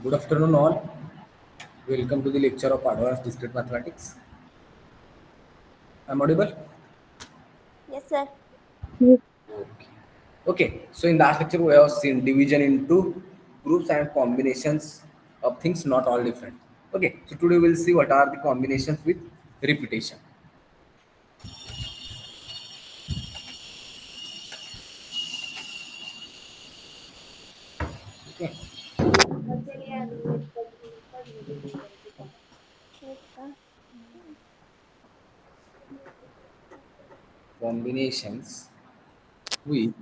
Good afternoon, all. Welcome to the lecture of Advanced Discrete Mathematics. I'm audible? Yes, sir. Okay. Okay. So in last lecture, we have seen division into groups and combinations of things, not all different. Okay. So today we'll see what are the combinations with repetition. Okay. Combinations with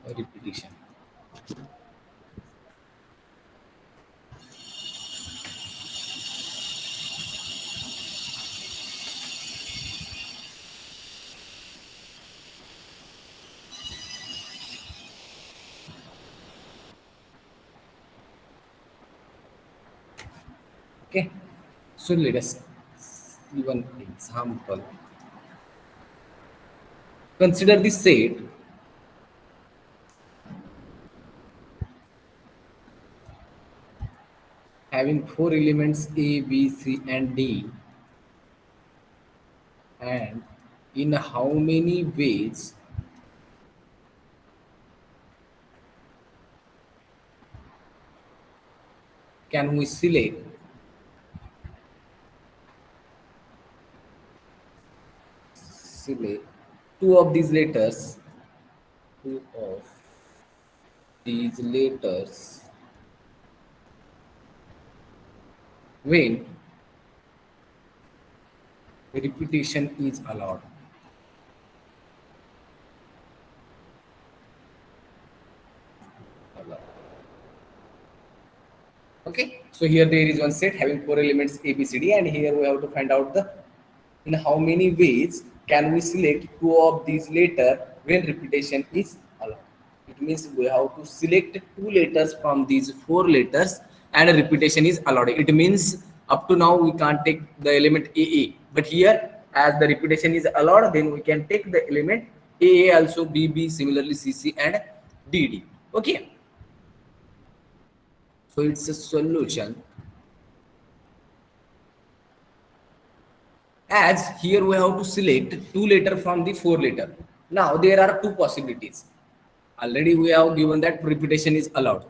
repetition. Okay. So let us see one example. Consider the set having four elements A, B, C, and D, and in how many ways can we select two of these letters, two of these letters when repetition is allowed. Okay, so here there is one set having four elements A, B, C, D, and here we have to find out the in how many ways can we select two of these letters when repetition is allowed. It means we have to select two letters from these four letters and a repetition is allowed. It means up to now we can't take the element AA, but here as the repetition is allowed, then we can take the element AA also, BB, similarly CC and DD. Okay, so it's a solution. As here we have to select two letter from the four letter. Now there are two possibilities. Already we have given that repetition is allowed.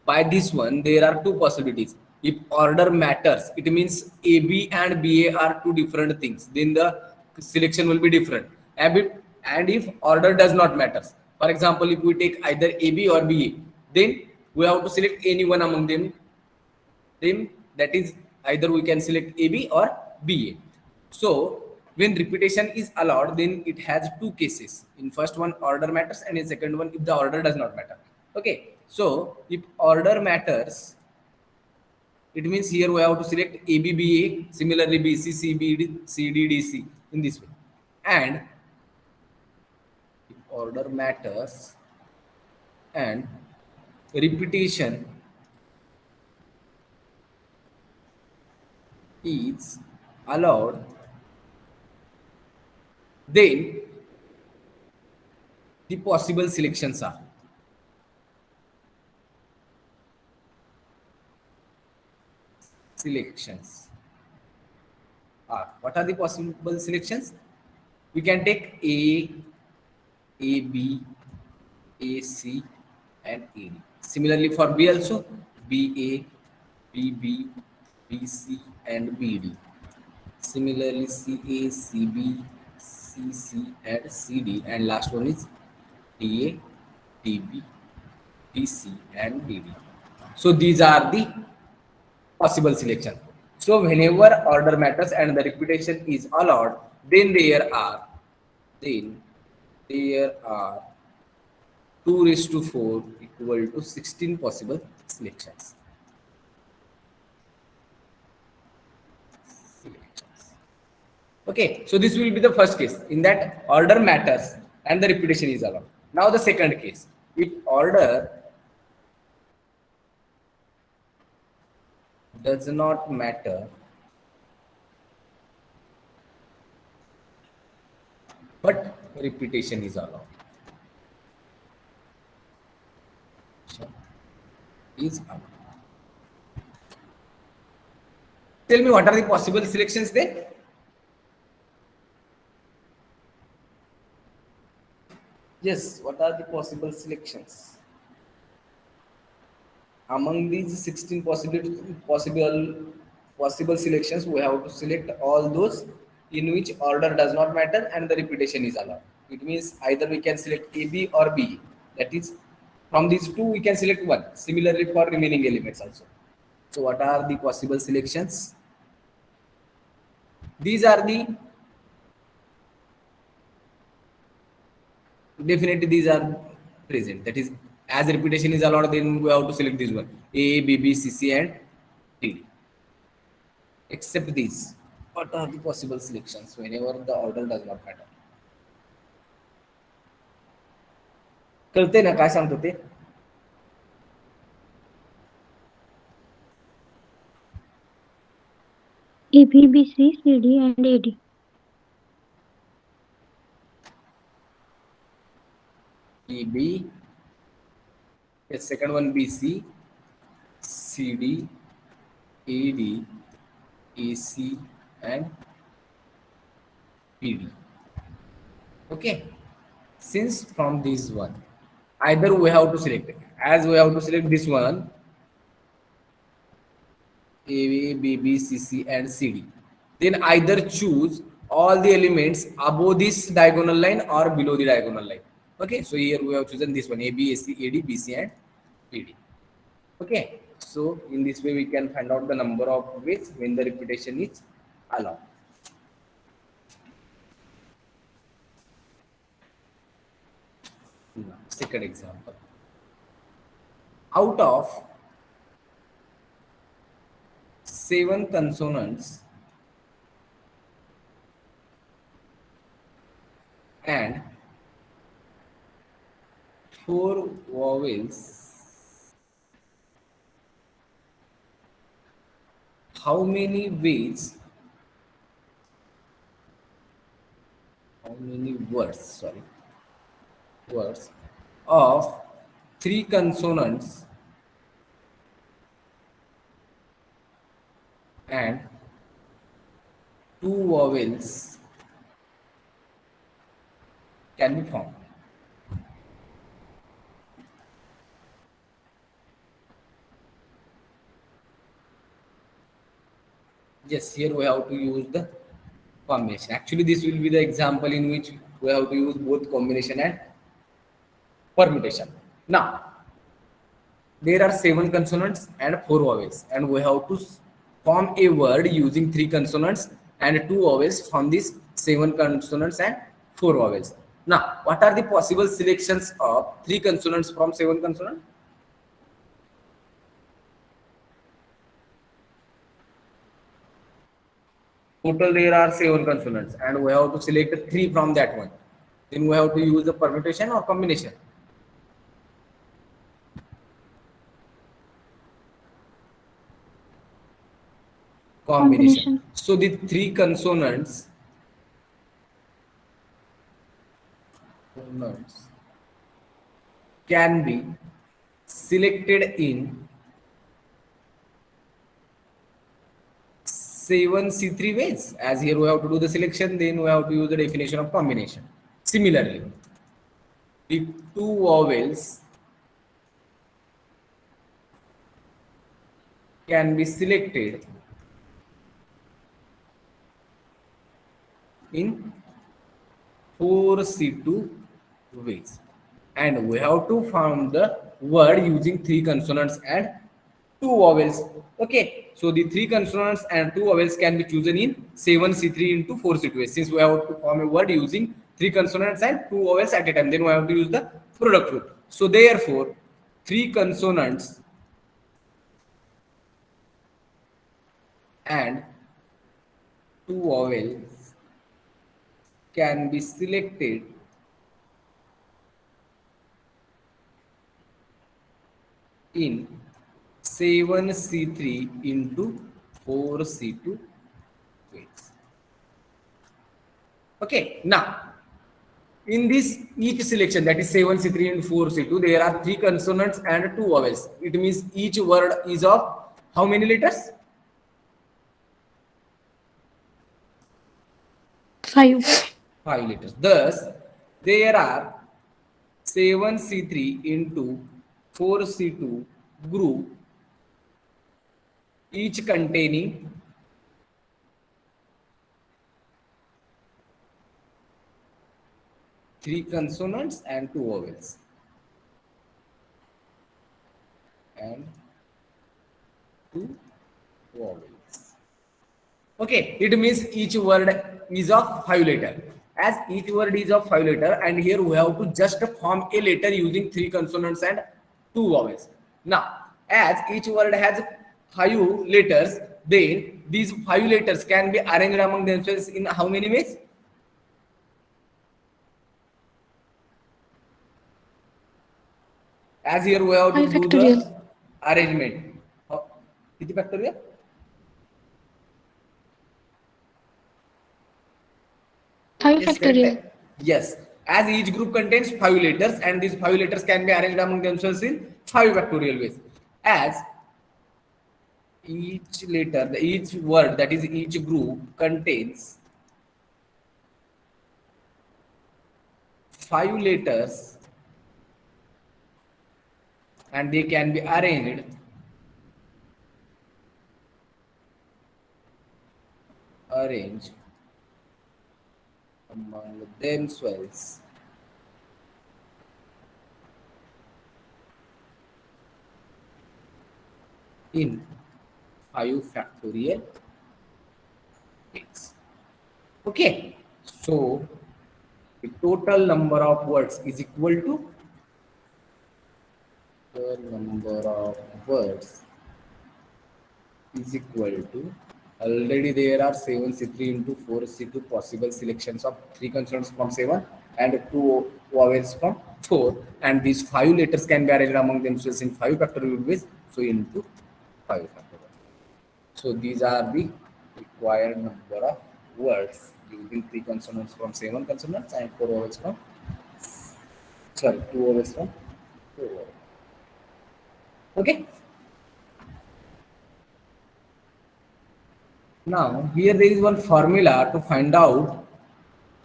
By this one, there are two possibilities. If order matters, it means AB and BA are two different things. Then the selection will be different. And if order does not matter, for example, if we take either AB or BA, then we have to select any one among them, that is either we can select AB or BA. So when repetition is allowed, then it has two cases. In first one, order matters, and in second one, if the order does not matter. Okay, so if order matters, it means here we have to select ABBA, similarly BC, CB, in this way. And if order matters and repetition is allowed, then the possible selections are, what are the possible selections? We can take AB, AC, and AD. Similarly for B also, BA, BB, BC, and BD. Similarly CA, CB, CC, and CD. And last one is DA, DB, DC, and DD. So these are the possible selection. So whenever order matters and the repetition is allowed, then then there are 2 raised to 4 equal to 16 possible selections. Okay, so this will be the first case in that order matters and the repetition is allowed. Now the second case, if order does not matter but repetition is allowed. is out. Tell me what are the possible selections then? Yes, what are the possible selections? Among these 16 possible selections, we have to select all those in which order does not matter and the repetition is allowed. It means either we can select A, B or B. That is, from these two we can select one. Similarly for remaining elements also. So what are the possible selections? These are the, definitely these are present. That is, as repetition is allowed, then we have to select this one: A, B, B, C, C, and D. Except these, what are the possible selections whenever the order does not matter? कळते ना काय सांगतो ते? A, B, B, C, C, D, and A, D. E, B, yes, second one B, C, C, D, E, D, E, C, and P, D. Okay, since from this one, either we have to select, as we have to select this one, A, B, B, C, C, and C, D. Then either choose all the elements above this diagonal line or below the diagonal line. Okay, so here we have chosen this one: A, B, A, C, A, D, B, C, and P, D. Okay, so in this way we can find out the number of ways when the repetition is allowed. Now, second example. Out of 7 consonants and 4 vowels, how many words, words of 3 consonants and 2 vowels can be formed? Yes, here we have to use the combination. Actually, this will be the example in which we have to use both combination and permutation. Now, there are 7 consonants and 4 vowels, and we have to form a word using 3 consonants and 2 vowels from these 7 consonants and 4 vowels. Now, what are the possible selections of 3 consonants from 7 consonants? Total there are 7 consonants and we have to select 3 from that one. Then we have to use the permutation or combination. Combination. So the 3 consonants can be selected in 7 C3 ways. As here we have to do the selection, then we have to use the definition of combination. Similarly, the 2 vowels can be selected in 4 C2 ways, and we have to form the word using 3 consonants and 2 vowels. Okay, so the 3 consonants and 2 vowels can be chosen in 7 C3 into 4 C2 ways. Since we have to form a word using 3 consonants and 2 vowels at a time, then we have to use the product rule. So therefore, 3 consonants and 2 vowels can be selected in 7 C3 into 4 C2 ways. Okay, now in this each selection, that is 7C3 and 4C2, there are 3 consonants and 2 vowels. It means each word is of how many letters? 5. 5 letters. Thus, there are 7C3 into 4C2 group, each containing 3 consonants and 2 vowels. And 2 vowels. Okay, it means each word is of 5 letter. As each word is of 5 letter, and here we have to just form a letter using 3 consonants and 2 vowels. Now, as each word has 5 letters, then these 5 letters can be arranged among themselves in how many ways? As here we have to 5 do factorial. the arrangement. किती factorial? 5 Yes, factorial. correct. Yes, as each group contains 5 letters, and these 5 letters can be arranged among themselves in 5 factorial ways. As each letter, each word, that is each group contains 5 letters, and they can be arranged among themselves in 5 factorial ways. Okay, so the total number of words is equal to already there are 7C3 into 4C2 possible selections of 3 consonants from 7 and 2 vowels from 4, and these 5 letters can be arranged among themselves in 5 factorial ways, so into 5 factorial. So these are the required number of words using 3 consonants from 7 consonants and 2 vowels from 4 vowels. Okay. Now here there is one formula to find out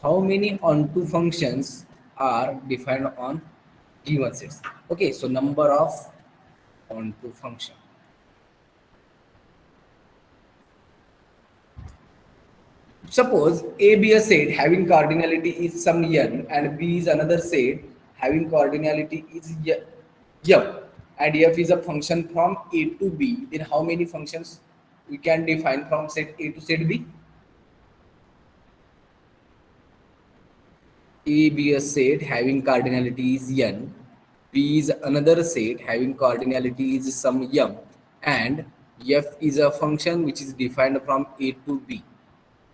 how many onto functions are defined on given sets. Okay, so number of onto function. Suppose A be a set having cardinality is some n, and B is another set having cardinality is m, and f is a function from A to B, then how many functions we can define from set A to set B? A be a set having cardinality is n, B is another set having cardinality is some m, and f is a function which is defined from A to B.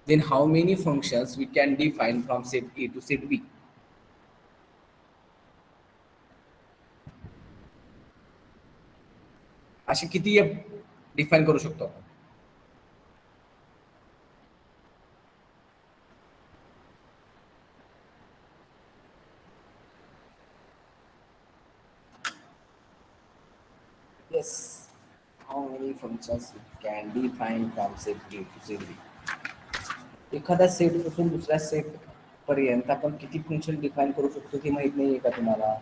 Then how many functions we can define from set A to set B? असे किती define करू शकतो? Yes, how many functions we can define from set A to set B? एखादा set पासून दुसऱ्या set पर्यंत आपण किती फंक्शन डिफाइन करू शकतो हे माहित नाहीये का तुम्हाला?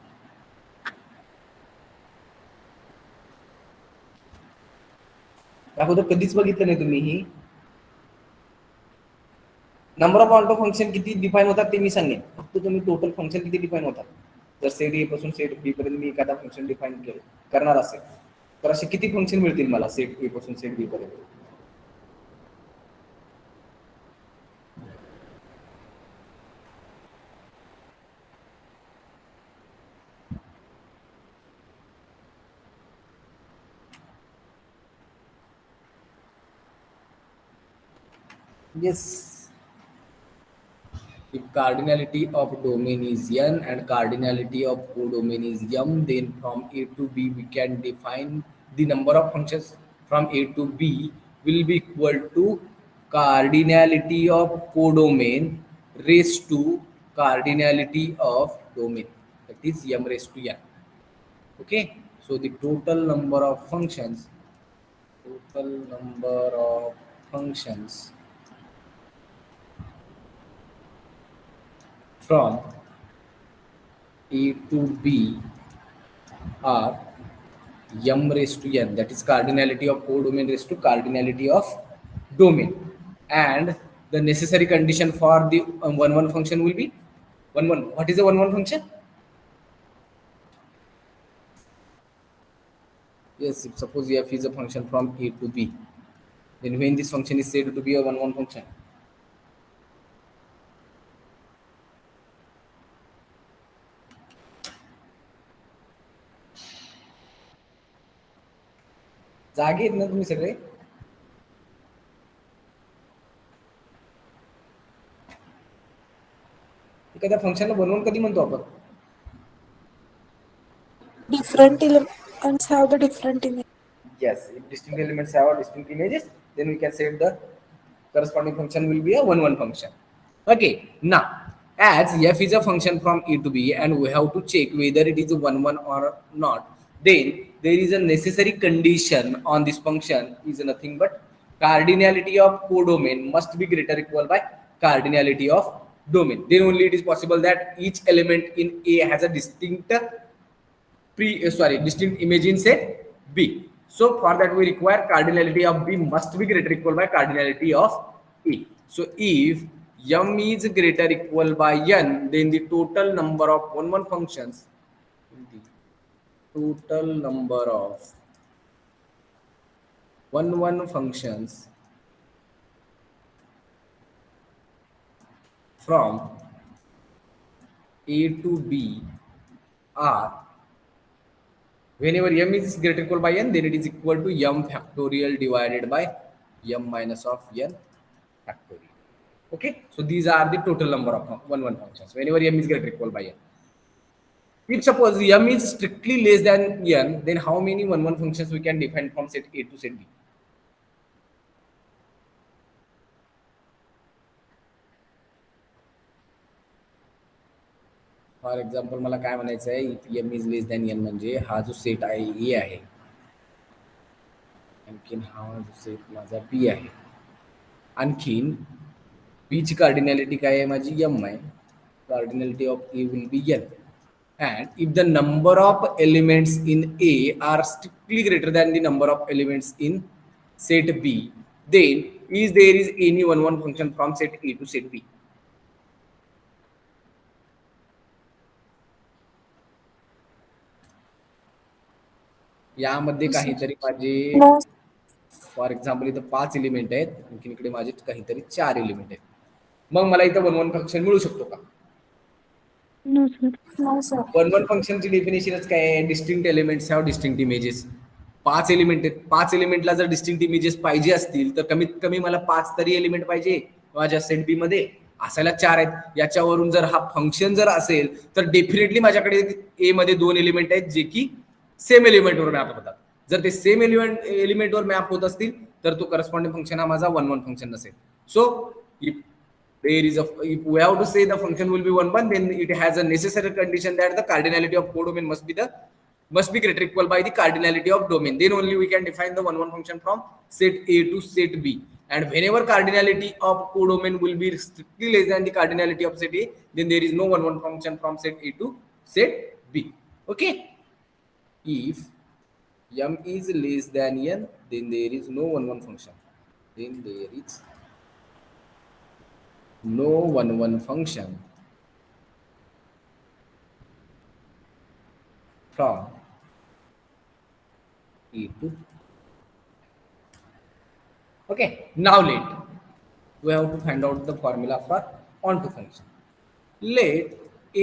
अगोदर कधीच बघितलं नाही तुम्ही ही? नंबर ऑफ ऑन्टो फंक्शन किती डिफाइन होतात ते मी सांगेन, फक्त तुम्ही टोटल फंक्शन किती डिफाइन होतात. जर सेट ए पासून सेट बी पर्यंत मी एखादा फंक्शन डिफाइन करणार असेल तर असे किती फंक्शन मिळतील मला सेट ए पासून सेट बी पर्यंत? Yes, if cardinality of domain is n and cardinality of codomain is m, then from A to B we can define the number of functions from A to B will be equal to cardinality of codomain raised to cardinality of domain, that is m raised to n. Okay, so the total number of functions from a to b are m raised to n, that is cardinality of codomain raised to cardinality of domain, and the necessary condition for the 1 1 function will be 1 1. What is the 1 1 function? Yes, if suppose f is a function from a to b, then when this function is said to be a 1 1 function? जागे आहेत ना तुम्ही सगळे? एखाद्या फंक्शनला बनवून कधी म्हणतो आपण? Different elements have the different image. Yes, if distinct elements have distinct images, then we can say the corresponding function will be a 1 1 function. Okay, now as f is a function from a to b and we have to check whether it is a 1 1 or not, then there is a necessary condition on this function is nothing but cardinality of codomain must be greater or equal by cardinality of domain. Then only it is possible that each element in A has a distinct distinct image in set B. So for that we require cardinality of B must be greater or equal by cardinality of E. So if m is greater or equal by n, then the total number of 1 1 functions, from A to B are, whenever m is greater or equal by n, then it is equal to m factorial divided by m minus of n factorial. Okay, so these are the total number of 1 1 functions whenever m is greater or equal by n. If suppose m is strictly less than n, then how many 1 1 functions we can define from set A to set B? For example मला काय म्हणायचं आहे, M is less than N म्हणजे हा जो set आहे ए आहे, आणखीन हा जो सेट माझा बी आहे, आणखीन बीची कार्डिनॅलिटी काय आहे माझी एम आहे, cardinality of A will be n, and if the number of elements in A are strictly greater than the number of elements in set B, then there is any 1 1 function from set A to set B? यामध्ये काहीतरी माझे No, for example इथं 5 element आहेत, आणखीन इकडे माझे काहीतरी 4 element आहेत, मग मला इथं 1 1 फंक्शन मिळू शकतो का? No, sir. no, sir. 1 1 फंक्शनची डेफिनेशनच काय आहे? Distinct elements have distinct images. 5 element आहेत, 5 एलिमेंटला जर डिस्टिंक्ट इमेजेस पाहिजे असतील तर कमीत कमी मला 5 तरी एलिमेंट पाहिजे माझ्या सेट बी मध्ये, असायला 4 आहेत. याच्यावरून जर हा फंक्शन जर असेल तर डेफिनेटली माझ्याकडे ए मध्ये 2 एलिमेंट आहेत जे की सेम एलिमेंटवर मॅप होतात. जर ते सेम एलिमेंटवर मॅप होत असतील तर तो करस्पॉन्डिंग फंक्शन हा माझा 1 1 फंक्शन नसेल. सो if we have to say the function will be 1 1, then it has a necessary condition that the cardinality of codomain must be greater or equal by the cardinality of domain. Then only we can define the 1 1 function from set A to set B. And whenever cardinality of codomain will be strictly less than the cardinality of set A, then there is no 1 1 function from set A to set B. Okay, if m is less than n, then there is no 1 1 function, then there is no 1 1 function from E to. Okay, now we have to find out the formula for onto function. Let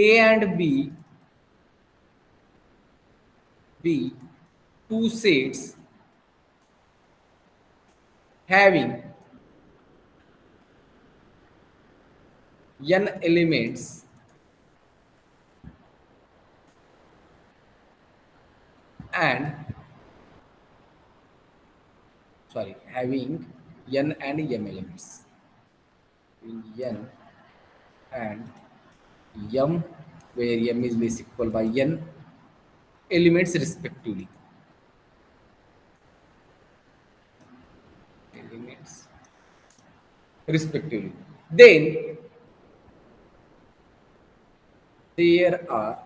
A and B be two sets having n elements and having n and m elements, n and m, where m is less equal by n elements respectively. Elements respectively. Then there are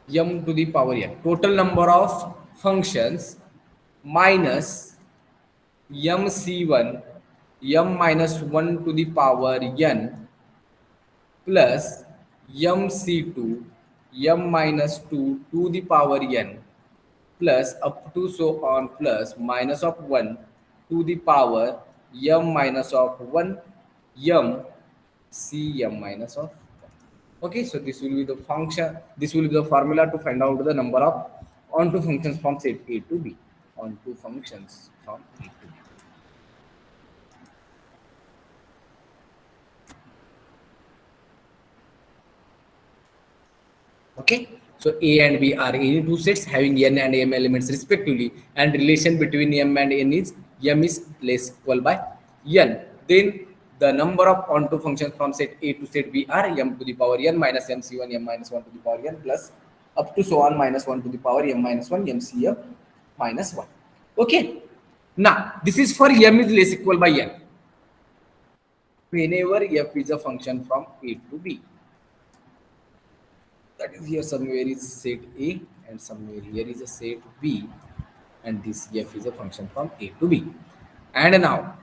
m to the power n, total number of functions minus mc1 m minus 1 to the power n plus mc2 m minus 2 to the power n plus up to so on plus minus of 1 to the power m minus of 1 m c m minus of 1. Okay, so this will be the function, this will be the formula to find out the number of onto functions from set A to B. Onto functions from A to B. Okay, so A and B are any two sets having n and m elements respectively, and relation between m and n is m is less equal by n. Then the number of onto functions from set A to set B are m to the power n minus mc1 m minus 1 to the power n plus up to so on minus 1 to the power m minus 1 mcm minus 1. Okay, now this is for m is less equal by n whenever f is a function from A to B. That is, here somewhere is set A and somewhere here is a set B, and this f is a function from A to B. And now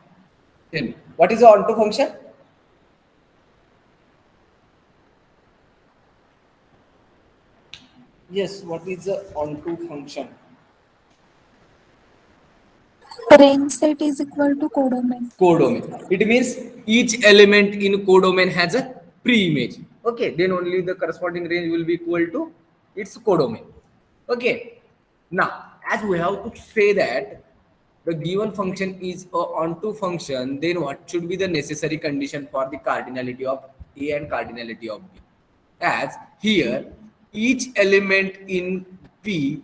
tell me, what is the onto function? Yes, what is the onto function? Range set is equal to codomain. Codomain. It means each element in codomain has a pre-image. Okay, then only the corresponding range will be equal to its codomain. Okay, now as we have to say that the given function is a onto function, then what should be the necessary condition for the cardinality of A and cardinality of B? As here each element in P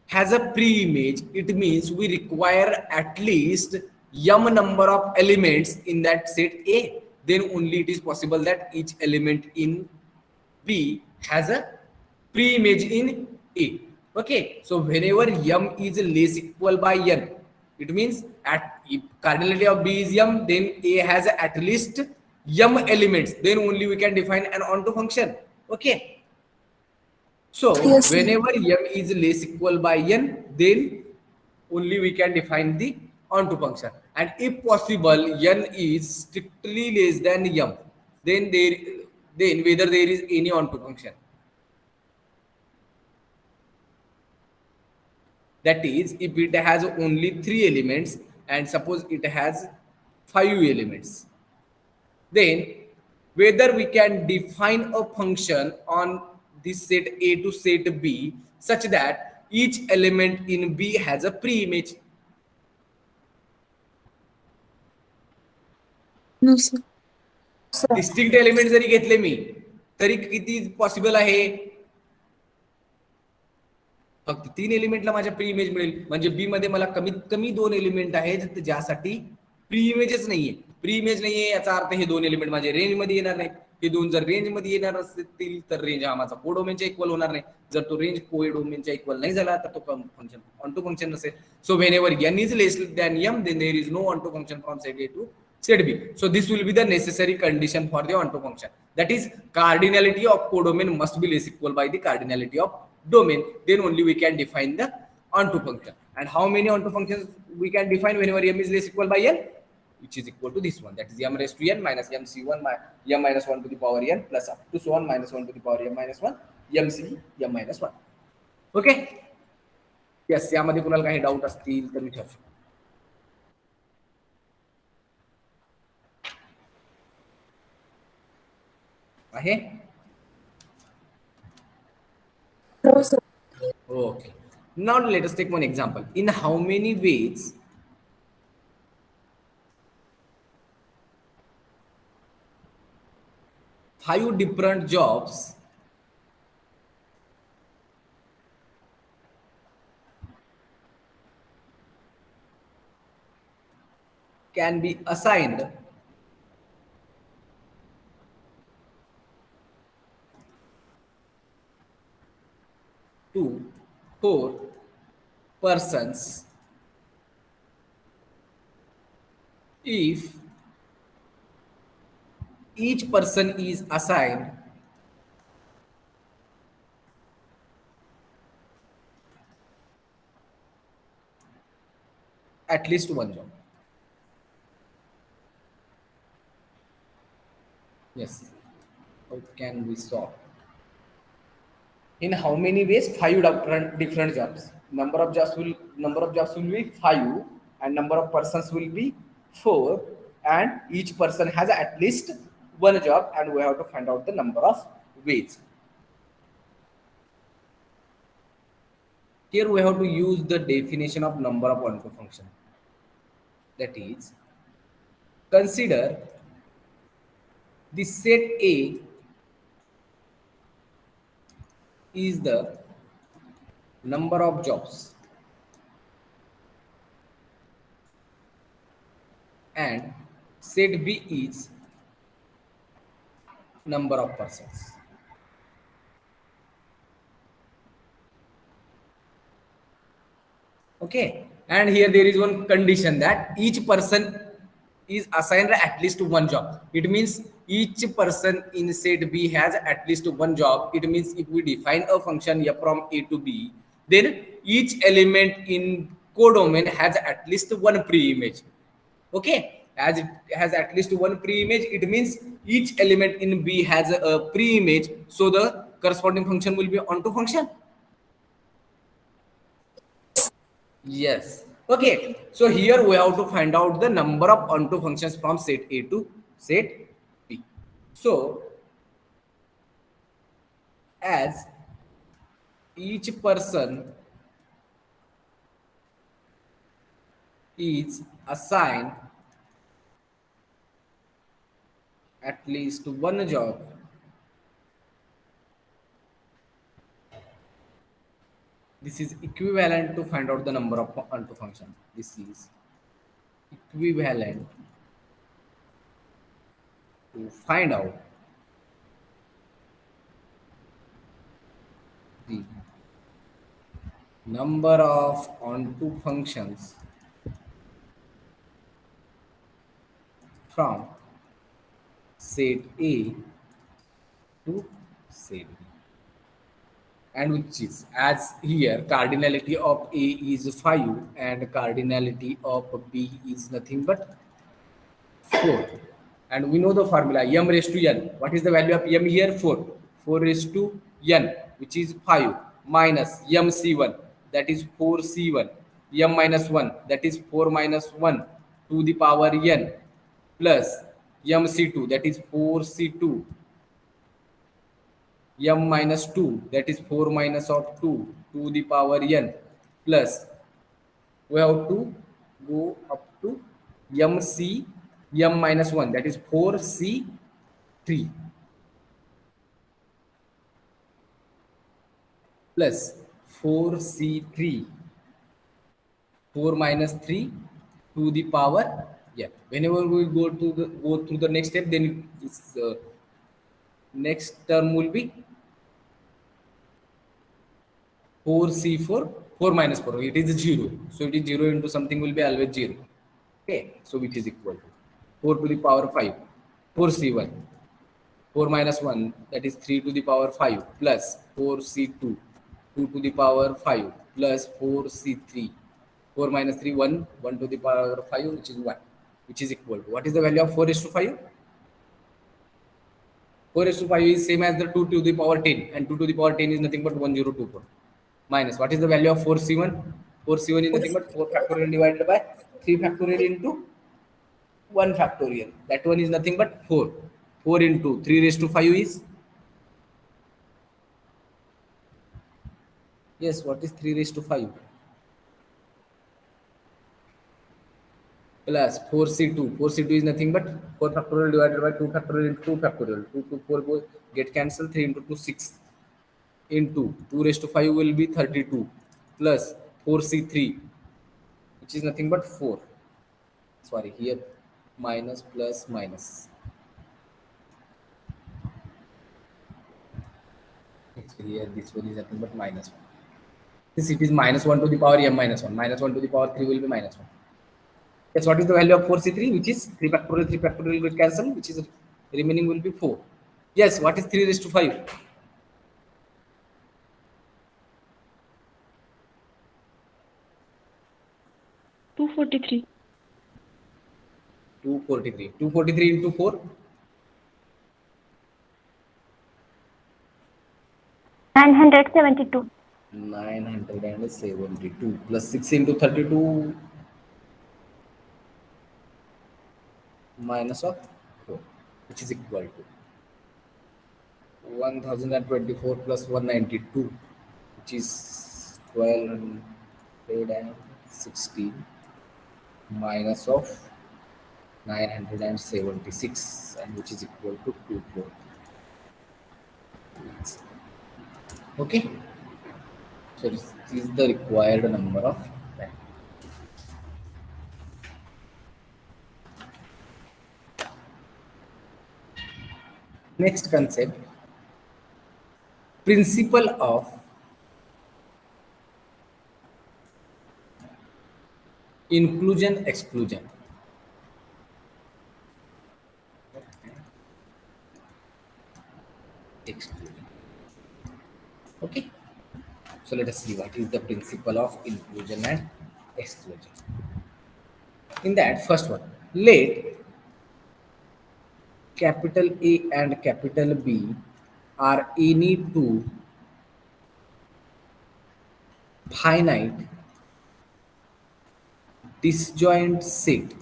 has a pre-image, it means we require at least m number of elements in that set A. Then only it is possible that each element in B has a pre-image in A. Okay, so whenever m is less equal by n, it means at if cardinality of B is m, then A has at least m elements. Then only we can define an onto function. Okay. So Yes, sir. whenever m is less equal by n, then only we can define the onto function. And if possible, n is strictly less than m, then whether there is any onto function. That is, if it has only 3 elements and suppose it has 5 elements, then whether we can define a function on this set A to set B such that each element in B has a pre-image. No, sir. Distinct element जरी घेतले मी तरी किती possible आहे? फक्त 3 एलिमेंटला माझ्या pre image मिळेल. म्हणजे बी मध्ये मला कमीत कमी 2 एलिमेंट आहेत ज्यासाठी प्री इमेजच नाहीये. प्री इमेज नाहीये याचा अर्थ हे 2 एलिमेंट माझे रेंज मध्ये येणार नाही. हे 2 जर रेंज मध्ये येणार असतील तर रेंज हा माझा कोडोमेनच्या इक्वल होणार नाही. जर तो रेंज कोडोमेनच्या इक्वल नाही झाला तर तो फंक्शन ऑनटू फंक्शन नसेल. So whenever n is less than m, then there is no onto function from set A to set B. So this will be the necessary condition for the onto function. That is, cardinality of codomain must be less equal by the cardinality of domain. Then only we can define the onto function. And how many onto functions we can define whenever m is less equal by n? Which is equal to this one. That is m raised to n minus mc1 m minus 1 to the power n plus up to so on minus 1 to the power m minus 1 mc m minus 1. Okay? Yes, यामध्ये कुणाला काही doubt असतील तर विचारू शकता. आहे? No, sir. Okay. Now let us take one example. In how many ways five different jobs can be assigned to 4 persons if each person is assigned at least one job. Yes. How can we solve? In how many ways? Five different jobs. Number of jobs will be five, and number of persons will be four, and each person has at least one job, and we have to find out the number of ways. Here we have to use the definition of number of onto function. That is, consider the set A is the number of jobs and set B is number of persons. Okay, and here there is one condition that each person is assigned at least one job. It means each person in set B has at least one job. It means if we define a function f from A to B, then each element in codomain has at least one pre-image. Okay, as it has at least one pre-image, it means each element in B has a pre-image, so the corresponding function will be onto function. Yes. Okay. So here we have to find out the number of onto functions from set A to set B. So as each person is assigned at least one job, this is equivalent to find out the number of onto function. This is equivalent to find out the number of onto functions from set A to set B, and which is, as here cardinality of A is 5 and cardinality of B is nothing but 4, and we know the formula m raised to n. What is the value of m here? 4 raised to n, which is 5, minus mc1, that is 4c1, m minus 1, that is 4 minus 1 to the power n, plus mc2, that is 4c2, m minus 2, that is 4 minus of 2 to the power n, plus we have to go up to mc m minus 1, that is 4c3, plus 4c3, 4 minus 3 to the power n. Whenever we go through the next step, then this next term will be 4c4, 4 minus 4, it is 0, so it is 0 into something will be always 0. Okay, so which is equal to 4 to the power 5, 4c1, 4 minus 1, that is 3 to the power 5, plus 4c2, 2 to the power 5, plus 4c3, 4 minus 3, 1, 1 to the power 5, which is 1, which is equal to, what is the value of 4 raised to 5? 4 raised to 5 is same as the 2 to the power 10, and 2 to the power 10 is nothing but 1024. Minus, what is the value of 4c1? 4c1 is nothing but 4 factorial divided by 3 factorial into 1 factorial. That one is nothing but 4. 4 into 3 raised to 5 is? Yes, what is 3 raised to 5? Plus 4c2. 4c2 is nothing but 4 factorial divided by 2 factorial into 2 factorial. 2 to 4 both get cancelled. 3 into 2, 6. Into 2 raised to 5 will be 32. Plus 4c3, which is nothing but 4. Sorry, here minus plus minus. So here this one is nothing but minus 1. Since it is minus 1 to the power m minus 1, minus 1 to the power 3 will be minus 1. Yes, what is the value of 4c3? Which is 3 factorial will cancel, which is remaining will be 4. Yes, what is 3 raised to 5? 243. 243. 243 into 4? 972. 972 plus 6 into 32 minus of 4, which is equal to 1024 plus 192, which is 1260 minus of 976, and which is equal to 24. Okay, so this is the required number of time. Next concept, principle of inclusion exclusion. Exclusion. Okay, so let us see what is the principle of inclusion and exclusion. In that first one, let capital A and capital B are any two finite disjoint sets.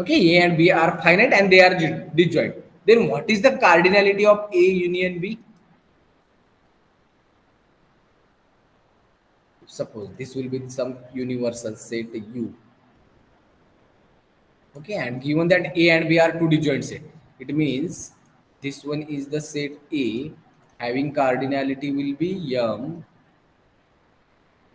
Okay, A and B are finite and they are disjoint. Then what is the cardinality of A union B? Suppose this will be some universal set U. Okay, and given that A and B are two disjoint set, it means this one is the set A having cardinality will be M,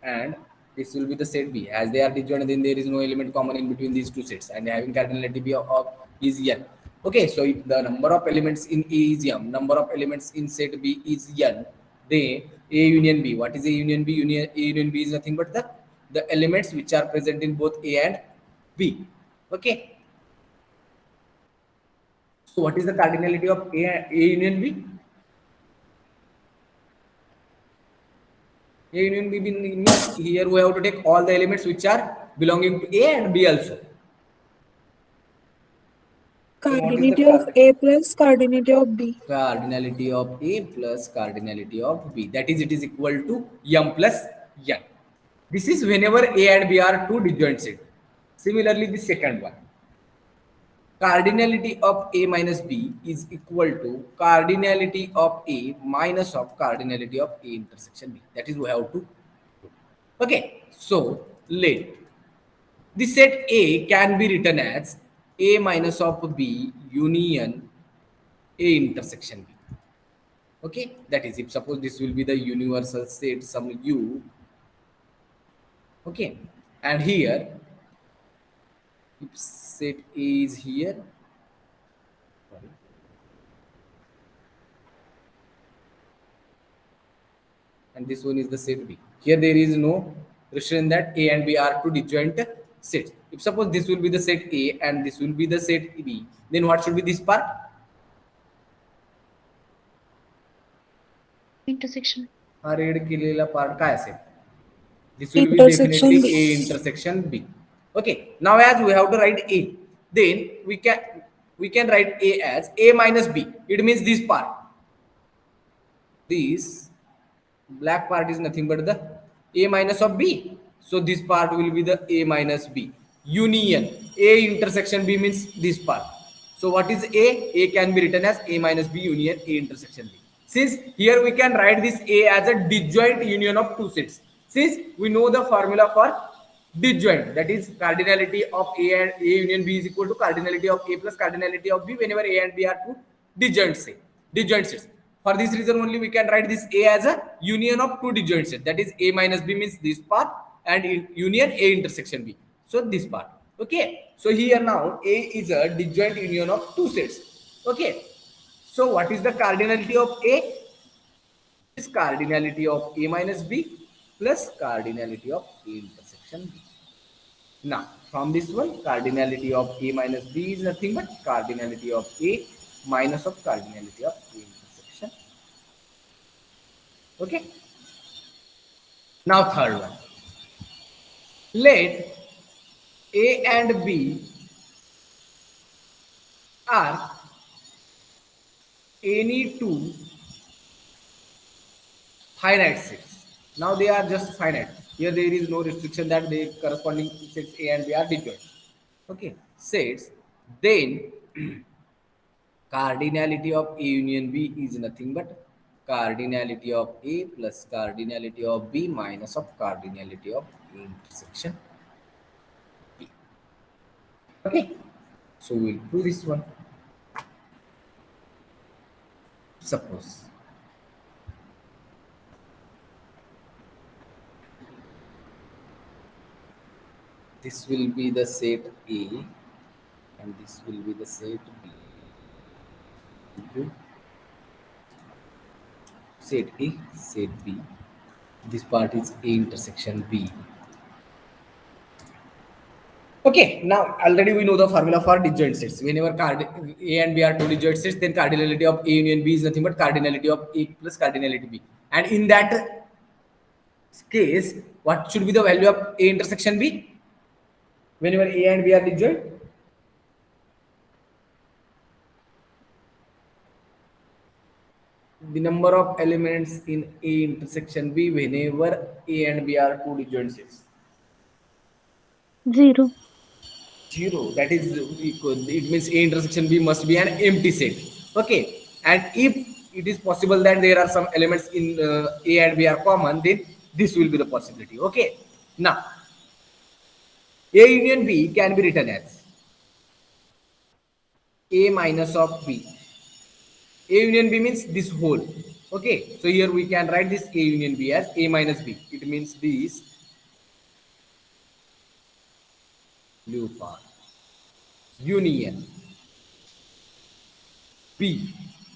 and this will be the set B. As they are disjoint, then there is no element common in between these two sets, and having cardinality B of is N. Okay, so if the number of elements in A is M, number of elements in set B is N, then A union B. What is A union B? A union B is nothing but the elements which are present in both A and B. Okay. So what is the cardinality of A union B? A union B means here we have to take all the elements which are belonging to A and B also. Cardinality of A plus cardinality of B. Cardinality of A plus cardinality of B. That is, it is equal to M plus N. This is whenever A and B are two disjoint sets. Similarly, the second one. Cardinality of A minus B is equal to cardinality of A minus of cardinality of A intersection B. That is we have to do. Okay, so let the set A can be written as A minus of B union A intersection B. Okay, that is, if suppose this will be the universal set some U. Okay, and here if set A is here, and this one is the set B. Here there is no restriction that A and B are two disjoint sets. If suppose this will be the set A and this will be the set B, then what should be this part? Intersection. हा red केलेला part काय असेल? This will be Intersection definitely B. A intersection B. Okay, now as we have to write A, then we can write A as A minus B. It means this part. This black part is nothing but the A minus of B. So this part will be the A minus B. Union A intersection B means this part. So what is A? A can be written as A minus B union A intersection B. Since here we can write this A as a disjoint union of two sets. Since we know the formula for disjoint, that is cardinality of A and A union B is equal to cardinality of A plus cardinality of B whenever A and B are two disjoint sets. For this reason only we can write this A as a union of two disjoint sets. That is A minus B means this part, and union A intersection B. So this part. Okay. So here now A is a disjoint union of two sets. Okay. So what is the cardinality of A? is cardinality of A minus B plus cardinality of A intersection B. Now, from this one, cardinality of A minus B is nothing but cardinality of A minus of cardinality of A intersection. Okay. Now, third one. Let A and B are any two finite sets. Now they are just finite. Here there is no restriction that the corresponding sets A and B are disjoint. Okay, sets. Then cardinality of A union B is nothing but cardinality of A plus cardinality of B minus of cardinality of A intersection B. Okay, so we'll do this one. Suppose this will be the set A and this will be the set B. Okay. Set A, set B. This part is A intersection B. Okay, now already we know the formula for disjoint sets. Whenever A and B are two disjoint sets, then cardinality of A union B is nothing but cardinality of A plus cardinality B. And in that case, what should be the value of A intersection B? Whenever A and B are disjoint, the number of elements in A intersection B whenever A and B are two disjoint sets. 0. 0. That is equal. It means A intersection B must be an empty set. Okay. And if it is possible that there are some elements in A and B are common, then this will be the possibility. Okay. Now, A union B can be written as A minus of B. A union B means this whole. Okay. So here we can write this A union B as A minus B. It means this blue part union B.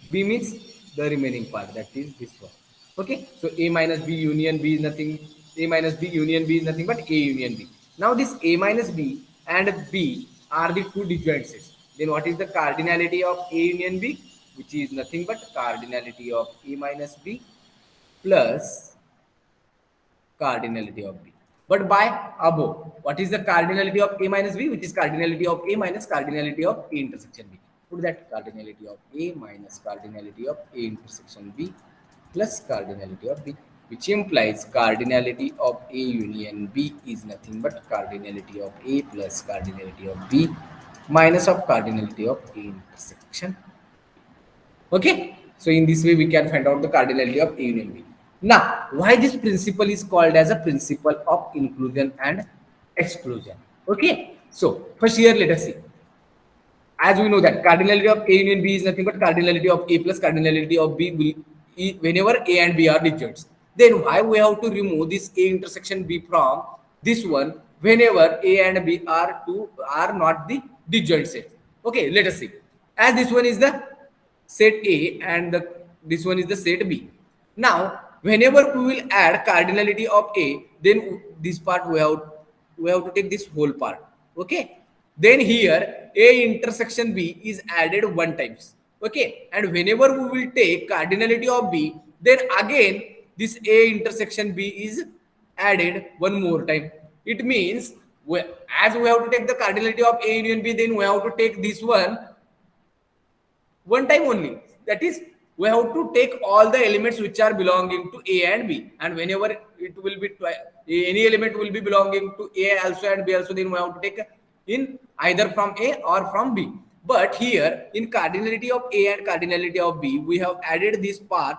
B means the remaining part, that is this one. Okay, so A minus B union B is nothing. A minus B union B is nothing but A union B. Now this A minus B and B are the two disjoint sets. Then what is the cardinality of A union B? Which is nothing but cardinality of A minus B plus cardinality of B. But by above, what is the cardinality of A minus B? Which is cardinality of A minus cardinality of A intersection B. Put that cardinality of A minus cardinality of A intersection B plus cardinality of B, which implies cardinality of A union B is nothing but cardinality of A plus cardinality of B minus of cardinality of A intersection. Okay, so in this way we can find out the cardinality of A union B. Now, why this principle is called as a principle of inclusion and exclusion? Okay, so first here let us see. As we know that cardinality of A union B is nothing but cardinality of A plus cardinality of B will, whenever A and B are disjoints. Then why we have to remove this A intersection B from this one whenever A and B are not the disjoint set? Okay, let us see. As this one is the set A and this one is the set B. Now, whenever we will add cardinality of A, then this part we have to take this whole part. Okay. Then here A intersection B is added one times. Okay. And whenever we will take cardinality of B, then again this A intersection B is added one more time. It means as we have to take the cardinality of A union B, then we have to take this one time only. That is, we have to take all the elements which are belonging to A and B, and whenever it will be any element will be belonging to A also and B also, then we have to take in either from A or from B. But here in cardinality of A and cardinality of B, we have added this part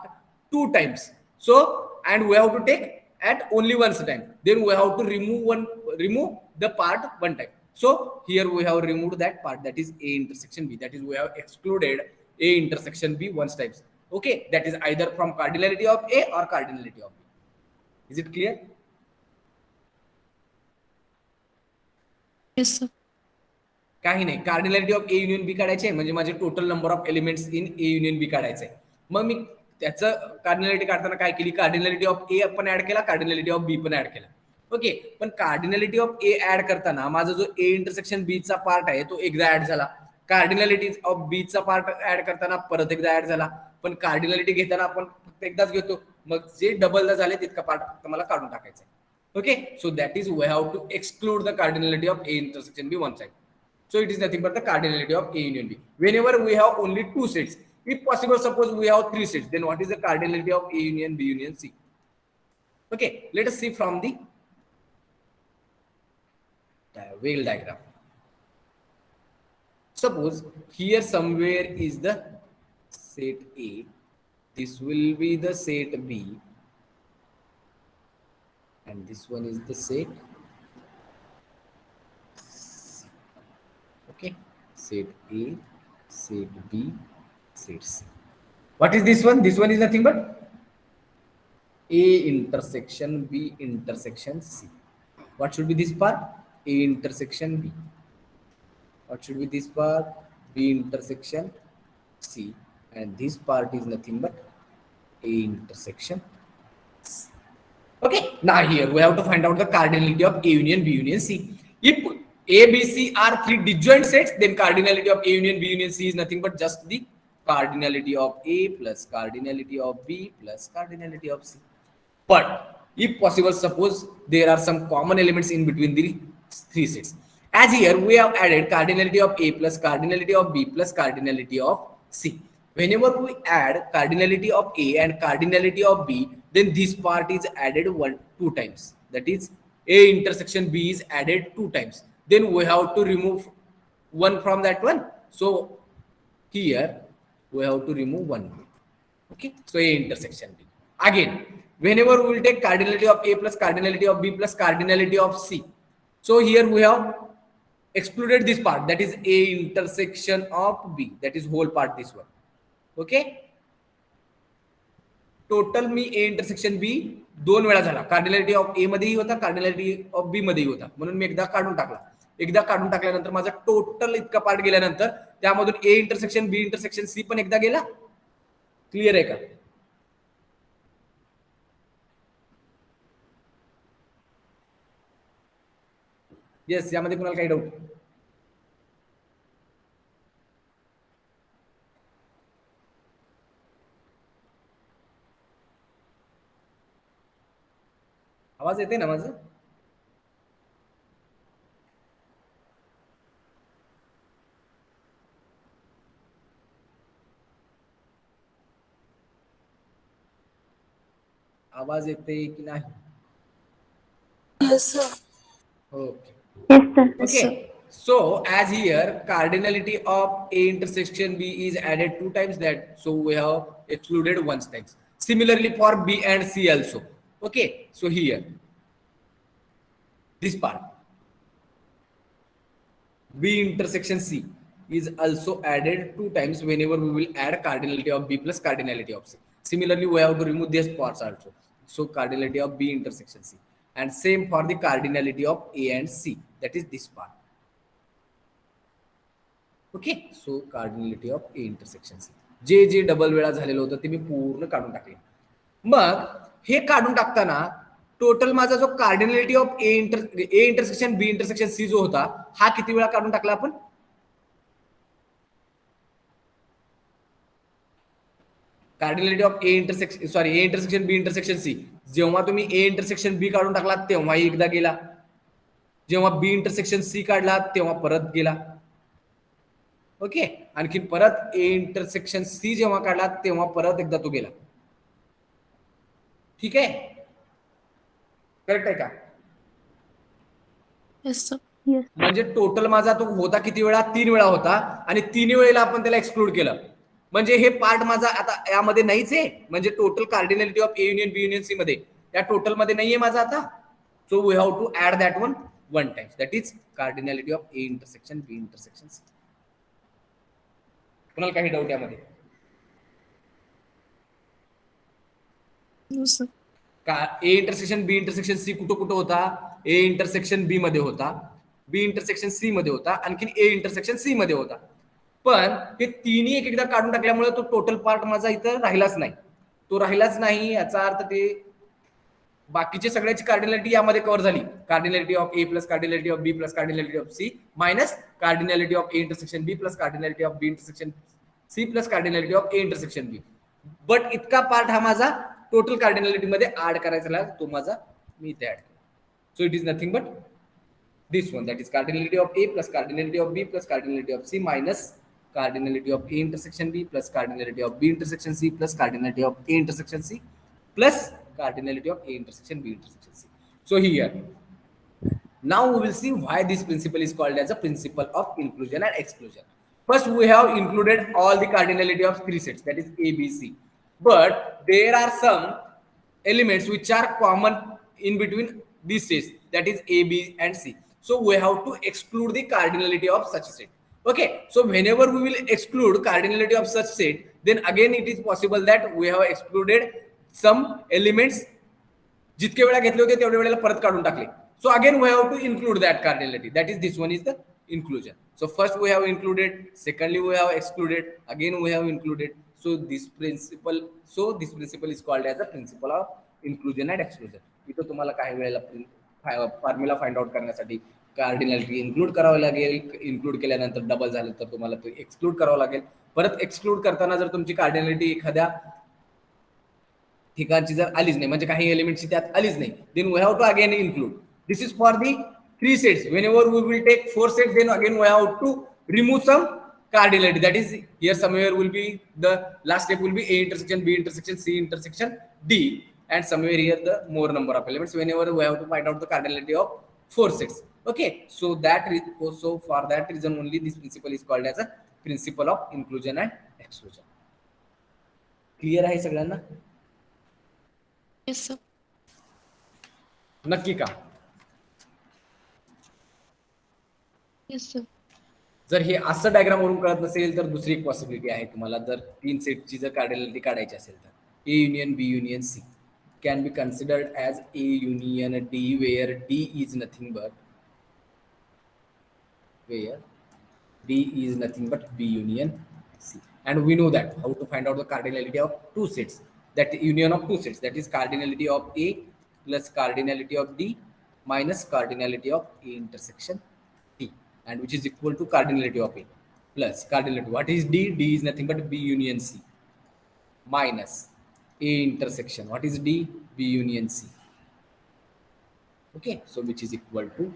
two times. So, and we have to take at only once time. Then we have to remove the part one time. So here we have removed that part, that is A intersection B. That is, we have excluded A intersection B once times. Okay, that is either from cardinality of A or cardinality of B. Is it clear? Yes, sir. काही नाही, cardinality of A union B काढायचे म्हणजे माझे total number of elements in A union B काढायचे. मग मी त्याचं कार्डिनॅलिटी काढताना काय केली, कार्डिनॅलिटी ऑफ ए आपण ऍड केला, कार्डिनॅलिटी ऑफ बी पण ऍड केला. ओके, पण कार्डिनॅलिटी ऑफ ए ऍड करताना माझा जो ए इंटरसेक्शन बी चा पार्ट आहे तो एकदा ऍड झाला, कार्डिनॅलिटी ऑफ बी चा पार्ट ऍड करताना परत एकदा ऍड झाला, पण कार्डिनॅलिटी घेताना आपण फक्त एकदाच घेतो, मग जे डबलदा झाले तितका पार्ट फक्त मला काढून टाकायचा आहे. Okay, so that is we have to exclude the cardinality of A intersection B one side. So it is nothing but the cardinality of A union B. Whenever we have only two sets, if possible, suppose we have three sets, then what is the cardinality of A union B union C? Okay, let us see from the wheel diagram. Suppose here somewhere is the set A, this will be the set B, and this one is the set C. Okay, set A, set B, set C. What is this one? This one is nothing but A intersection B intersection C. What should be this part? A intersection B. What should be this part? B intersection C. And this part is nothing but A intersection C. Okay, now here we have to find out the cardinality of A union B union C. If A, B, C are three disjoint sets, then cardinality of A union B union C is nothing but just the cardinality of A plus cardinality of B plus cardinality of C. But if possible, suppose there are some common elements in between the three sets. As here we have added cardinality of A plus cardinality of B plus cardinality of C. Whenever we add cardinality of A and cardinality of B, then this part is added two times. That is, A intersection B is added two times. Then we have to remove one from that one. So here we have to remove one. Okay, so A intersection B. Again, whenever we will take cardinality of A plus cardinality of B plus cardinality of C. So here we have excluded this part, that is A intersection of B. That is whole part, this one. Okay, total मी A intersection B दोन वेळा झाला, कार्डिनॅलिटी of ए मध्येही होता, कार्डिनॅलिटी of B मध्येही होता, म्हणून मी एकदा काढून टाकला. एकदा काढून टाकल्यानंतर माझा टोटल इतका पार्ट गेल्यानंतर त्यामधून A intersection B intersection C पण एकदा गेला. क्लिअर आहे का? येस, यामध्ये कुणाला काही डाऊट? आवाज येते ना माझं? आवाज येते की नाही? Yes, sir. Okay. Yes, sir. Okay. So as here cardinality of A intersection B is added two times, that so we have excluded one times. Similarly for B and C also. Okay. So here this part B intersection C is also added two times whenever we will add cardinality of B plus cardinality of C. Similarly we have to remove these parts also. So cardinality of B intersection C, and same for the cardinality of A and C, that is this part. Okay, so cardinality of A intersection C, जे double वेळा झालेलं होतं ते मी पूर्ण काढून टाकले. मग हे काढून टाकताना टोटल माझा जो cardinality of A intersection B intersection C जो होता, हा किती वेळा काढून टाकला आपण? Cardinality of A intersection B intersection C, जेव्हा तुम्ही ए इंटरसेक्शन बी काढून टाकला तेव्हाही एकदा गेला, जेव्हा बी इंटरसेक्शन सी काढला तेव्हा परत गेला. ओके, आणखी परत ए इंटरसेक्शन सी जेव्हा काढला तेव्हा परत एकदा तो गेला. ठीक आहे, करेक्ट आहे का? Yes, sir. Yes. म्हणजे टोटल माझा तो होता किती वेळा? 3 वेळा होता, आणि 3 वेळेला आपण त्याला एक्सक्लूड केलं. म्हणजे हे पार्ट माझा आता यामध्ये नाहीच आहे, म्हणजे total cardinality of A union B union C मध्ये या टोटल मध्ये नाहीये माझा आता. So we have to add that one times, that is cardinality of A intersection B intersection C. कुणाला काही डाऊट यामध्ये? No, sir. का A intersection B intersection C कुठं होता? ए इंटरसेक्शन बी मध्ये होता, बी इंटरसेक्शन सी मध्ये होता, आणखी ए इंटरसेक्शन सी मध्ये होता. पण हे तिन्ही एक एकदा काढून टाकल्यामुळे तो टोटल पार्ट माझा इथं राहिलाच नाही. तो राहिलाच नाही. याचा अर्थ ते बाकीचे सगळ्याची कार्डिनॅलिटी यामध्ये कव्हर झाली. Cardinality of A plus cardinality of B plus cardinality of C minus cardinality of A intersection B plus cardinality of B intersection C plus cardinality of A intersection B. But इतका part हा माझा total कार्डिनॅलिटी मध्ये add करायचा, तो माझा मी इथे add करतो. So it is nothing but this one, that is cardinality of A plus cardinality of B plus cardinality of C minus cardinality of A intersection B plus cardinality of B intersection C plus cardinality of A intersection C plus cardinality of A intersection B intersection C. So here, now we will see why this principle is called as a principle of inclusion and exclusion. First, we have included all the cardinality of three sets, that is A, B, C. But there are some elements which are common in between these sets, that is A, B, and C. So we have to exclude the cardinality of such set. Okay, so whenever we will exclude cardinality of such set, then again it is possible that we have excluded some elements. जितके वेळा घेतले होते तेवढ्या वेळेला परत काढून टाकले. So again we have to include that cardinality. That is, this one is the inclusion. So first we have included, secondly we have excluded, again we have included. So this principle is called as the principle of inclusion and exclusion. इथं तुम्हाला काही वेळेला formula find out करण्यासाठी कार्डिनॅलिटी include करावं लागेल. Include केल्यानंतर double झालं तर तुम्हाला ते एक्सक्लूड करावं लागेल. परत एक्सक्लूड करताना जर तुमची कार्डिनॅलिटी एखाद्या ठिकाणची जर आलीच नाही, म्हणजे काही एलिमेंटची त्यात आलीच नाही, then we have to again include. This is for the three sets. Whenever we will take four sets, then again we have to remove some cardinality. That is, here somewhere will be the last step will be A intersection B intersection C intersection D, and somewhere here the more number of elements whenever we have to find out the cardinality of four sets. Okay, so for that reason only this principle is called as a principle of inclusion and exclusion. Clear आहे सगळ्यांना? Yes, sir. नक्की का? Yes, sir. जर हे असं diagram वरून कळत नसेल तर दुसरी एक पॉसिबिलिटी आहे तुम्हाला. जर तीन सेटची जर कार्डिनॅलिटी काढायची असेल तर A union B union C can be considered as A union D, where D is nothing but B union C. And we know that how to find out the cardinality of two sets, that union of two sets, that is cardinality of A plus cardinality of D minus cardinality of A intersection D, and which is equal to cardinality of A plus cardinality. What is D? D is nothing but B union C minus A intersection. What is D? B union C. Okay, so which is equal to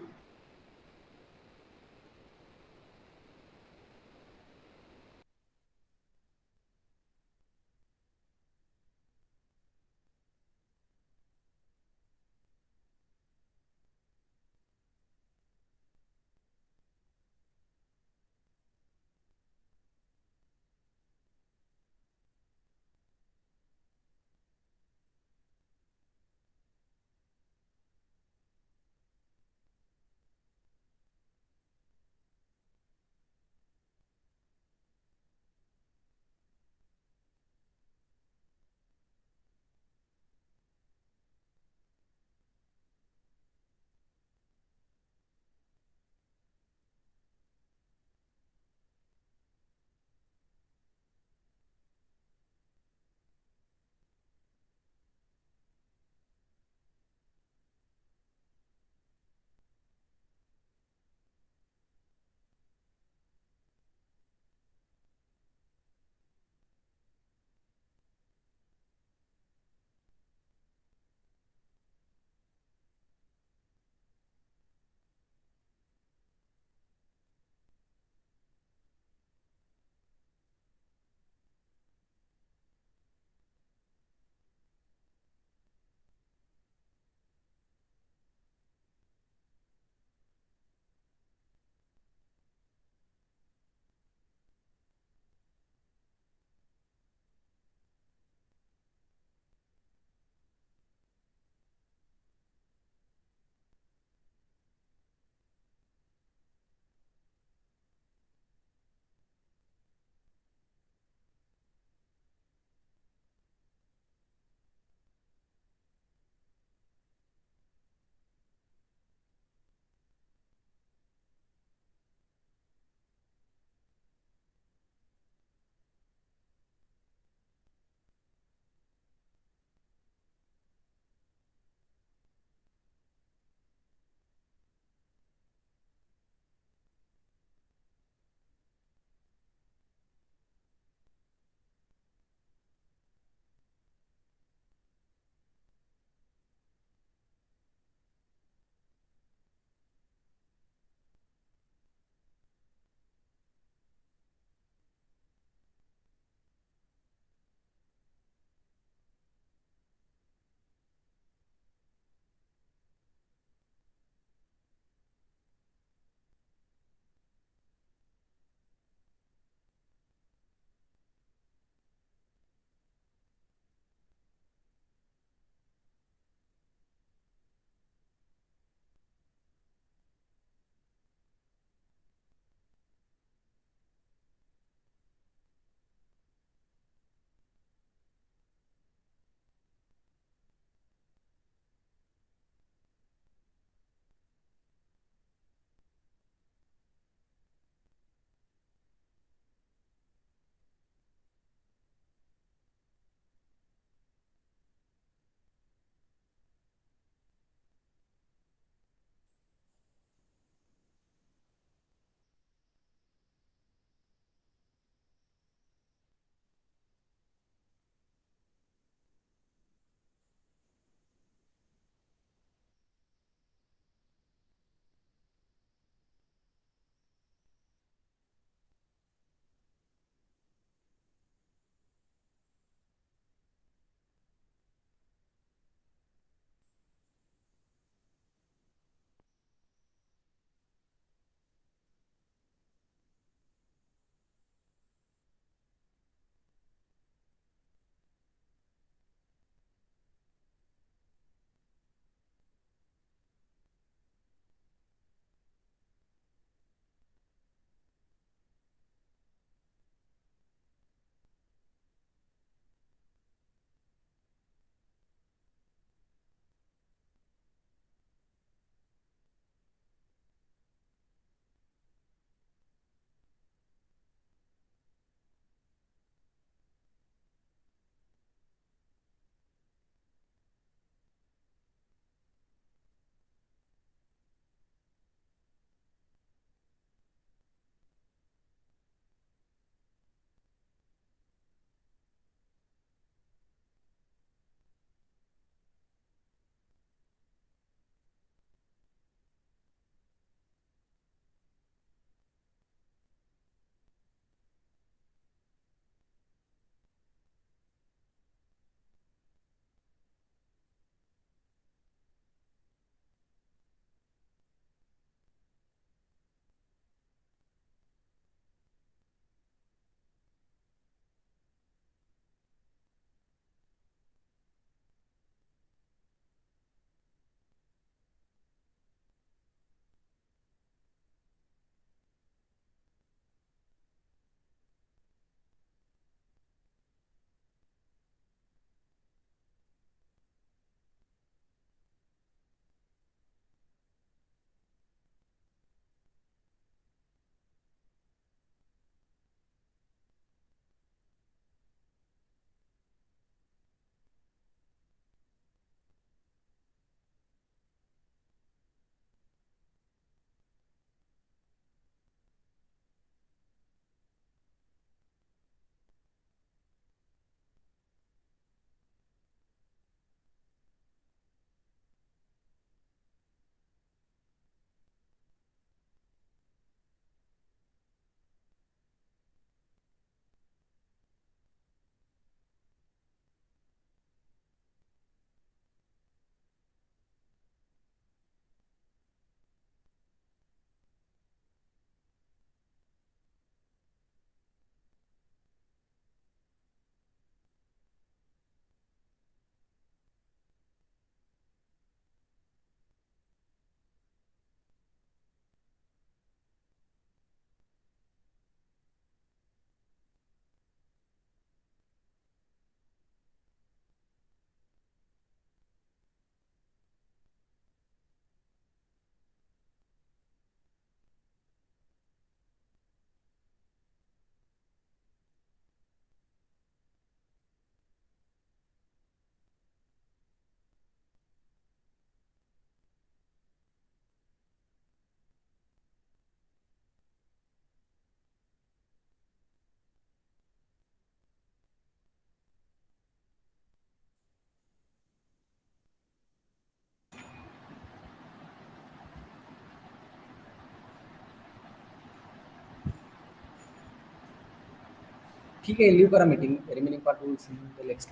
ठीक है, live करा meeting. Remaining part will see the next.